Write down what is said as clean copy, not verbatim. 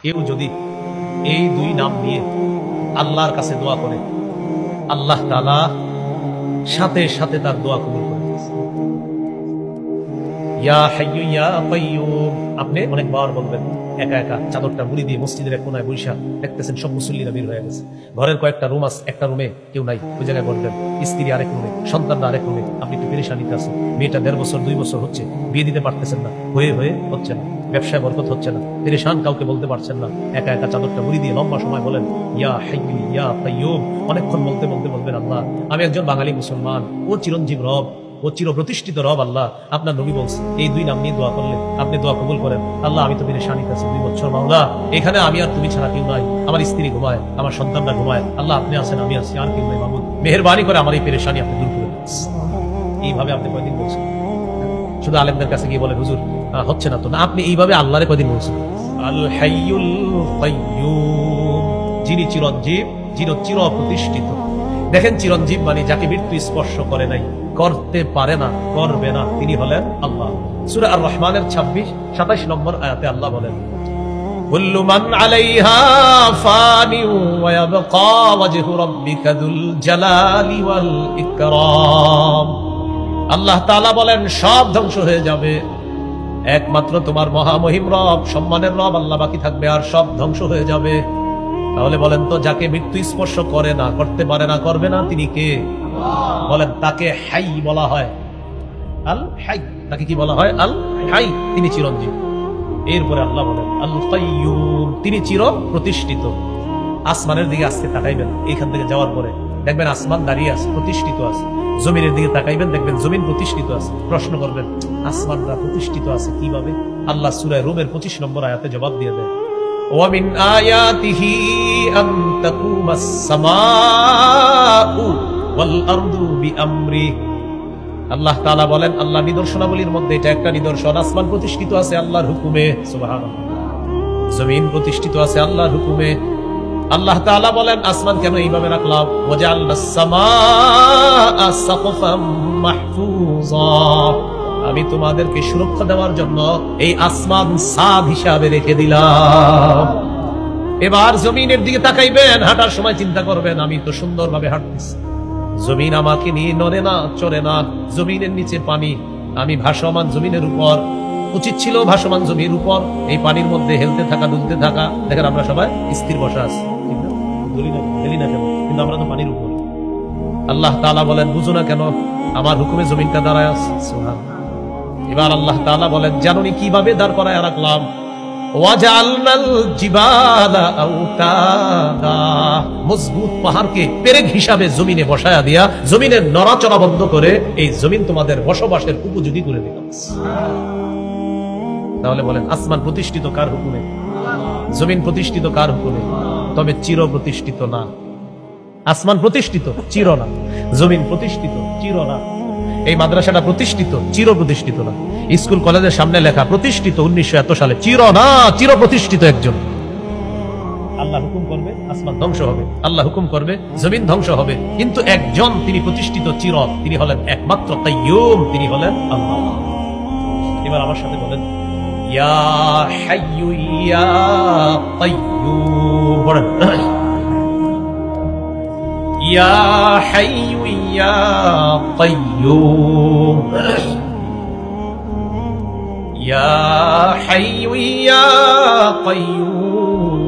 কেউ যদি এই দুই নাম নিয়ে আল্লাহর কাছে দোয়া করে, আল্লাহ তাআলা সাথে সাথে তার দোয়া কবুল করে। ইয়া হাইয়্যু ইয়া কাইয়্যুম আপনি অনেকবার বলবেন। একা একা চাদরটা মুড়ি দিয়ে মসজিদের এক কোনায় বৈশা দেখতেছেন সব মুসল্লিরা বের হয়ে গেছে। ঘরের কয়েকটা রুম আছে, একটা রুমে কেউ নাই, ওই জায়গায় বলবেন। স্ত্রী আরেক রুমে, সন্তানরা আরেক রুমে, আপনি একটু পেরেশানিতে আছেন। মেয়েটা 1.5 বছর 2 বছর হচ্ছে, বিয়ে দিতে পারতেছেন না, হয়ে হচ্ছে না, ব্যবসায় বরকত হচ্ছে না, পেরেশান, কাউকে বলতে পারছেন না। একা একা চাদরটা মুড়ি দিয়ে লম্বা সময় বলেন ইয়া হাইয়্যু ইয়া কাইয়্যুম। অনেকক্ষণ বলতে বলতে বলবেন, আল্লাহ আমি একজন বাঙালি মুসলমান, ও চিরঞ্জীব রব, ও চির প্রতিষ্ঠিত রব। আল্লাহ আপনার নবী বলছে এই দুই নাম নিয়ে দোয়া করলে আপনি দোয়া কবুল করেন। আল্লাহ আমি তো পেরেশানিতে আছি 2 বছর, মাওলা এখানে আমি আর তুমি ছাড়া কেউ নাই, আমার স্ত্রী ঘুমায়, আমার সন্তানরা ঘুমায়, আল্লাহ আপনি আছেন, আমি আছি, আর কেউ নাই, মাহমুদ মেহেরবানি করে আমার এই পেরেশানি আপনি দূর করে দিন। এইভাবে আপনি কয়দিন বলছেন? শুধু আলেমদের কাছে গিয়ে বলে হুজুর হচ্ছে না তো না, আপনি এইভাবে আল্লাহরে কয়দিন বলছেন? আল হাইয়ুল কাইয়্যুম, যিনি চিরঞ্জীব, যিনি চির প্রতিষ্ঠিত। দেখেন চিরঞ্জীব মানে যাকে মৃত্যু স্পর্শ করে নাই, করতে পারে না, করবে না, তিনি হলেন আল্লাহ। সূরা আর রহমানের 26-27 নম্বর আয়াতে আল্লাহ বলেন কুল্লু মান আলাইহা ফানি ওয়া ইয়াবকা ওয়াজহু রাব্বিকা যুল জালালি ওয়াল ইকরাম। আল্লাহ তাআলা বলেন সব ধ্বংস হয়ে যাবে, একমাত্র তোমার মহামহিম রব, সম্মানের রব আল্লাহ বাকি থাকবে, আর সব ধ্বংস হয়ে যাবে। তাহলে বলেন তো যাকে মৃত্যু স্পর্শ করে না, করতে পারে না, করবে না, তিনি কে? বলেন তাকে হাই বলা হয়, আল হাই। তাকে কি বলা হয়? আল হাই, তিনি চিরঞ্জীব। এরপরে আল্লাহ বলেন আল কাইয়্যুম, তিনি চির প্রতিষ্ঠিত। আসমানের দিকে আজকে তাকাইবেন, এইখান থেকে যাওয়ার পরে দেখবেন আসমান দাঁড়িয়ে আছে, প্রতিষ্ঠিত আছে। জমিনের দিকে তাকাইবেন, দেখবেন জমিন প্রতিষ্ঠিত আছে। প্রশ্ন করবেন আসমানরা প্রতিষ্ঠিত আছে কিভাবে? আল্লাহ সূরা রুমের 25 নম্বর আয়াতে জবাব দিয়ে দেয় وَمِنْ آيَاتِهِ أَن تَقُومَ السَّمَاءُ وَالْأَرْضُ بِأَمْرِهِ। আল্লাহ তাআলা বলেন আল্লাহ নিদর্শনাবলীর মধ্যে এটা একটা নিদর্শন, আসমান প্রতিষ্ঠিত আছে আল্লাহর হুকুমে, সুবহানাল্লাহ। জমিন প্রতিষ্ঠিত আছে আল্লাহর হুকুমে। আল্লাহ তাআলা বলেন আসমান কেন এইভাবে রাখলাম? ওয়াজআলনাস সামাআ সাকফাম মাহফুজা, আমি তোমাদেরকে সুরক্ষা দেওয়ার জন্য এই আসমান ছাদ হিসাবে রেখে দিলাম। এবার জমিনের দিকে তাকাইবেন, হাঁটার সময় চিন্তা করবেন আমি তো সুন্দরভাবে হাঁটতেছি, জমিন আমাকে নিয়ে নড়ে না, চড়ে না, জমিনের নিচে পানি, আমি ভাসমান জমিনের উপর। উচিত ছিল ভাসমান জমির উপর এই পানির মধ্যে হেলতে থাকা, দুলতে থাকা। দেখেন আমরা সবাই স্থির বসা আছি, হেলি না কেন? কিন্তু আমরা তো পানির উপর। আল্লাহ তাআলা বলেন বুঝো না কেন? আমার হুকুমে জমিনটা দাঁড়ায় আছে। সুবহানাল্লাহ। এবার আল্লাহ তাআলা বলেন জানুনি কিভাবে দাঁড় করায় রাখলাম? ওয়াজআলনাল জিবালা আওতাদা, মজবুত পাহাড়কে পেরেক হিসাবে জমিনে বসায়া দিয়া জমিনের নড়াচড়া বন্ধ করে এই জমিন তোমাদের বসবাসের উপযোগী করে দিলাম। তাহলে বলেন আসমান প্রতিষ্ঠিত কার হুকুমে? জমিন প্রতিষ্ঠিত কার হুকুমে? তবে চির প্রতিষ্ঠিত না। আসমান প্রতিষ্ঠিত, চির না। জমিন প্রতিষ্ঠিত, চির না। এই মাদ্রাসাটা প্রতিষ্ঠিত, চির প্রতিষ্ঠিত না। স্কুল কলেজের সামনে লেখা প্রতিষ্ঠিত 1900 এত সালে, চির না, চির প্রতিষ্ঠিত একজন। আল্লাহ হুকুম করবে আসমান ধ্বংস হবে, আল্লাহ হুকুম করবে জমিন ধ্বংস হবে, কিন্তু একজন তিনি প্রতিষ্ঠিত চির, তিনি হলেন একমাত্র কাইয়্যুম, তিনি হলেন আল্লাহ। এবার আমার সাথে বলেন ইয়া হাইয়্যু ইয়া কাইয়্যুম, বলেন ইয়া হাইয়্যু ইয়া কাইয়্যুম, ইয়া হাইয়্যু ইয়া কাইয়্যুম,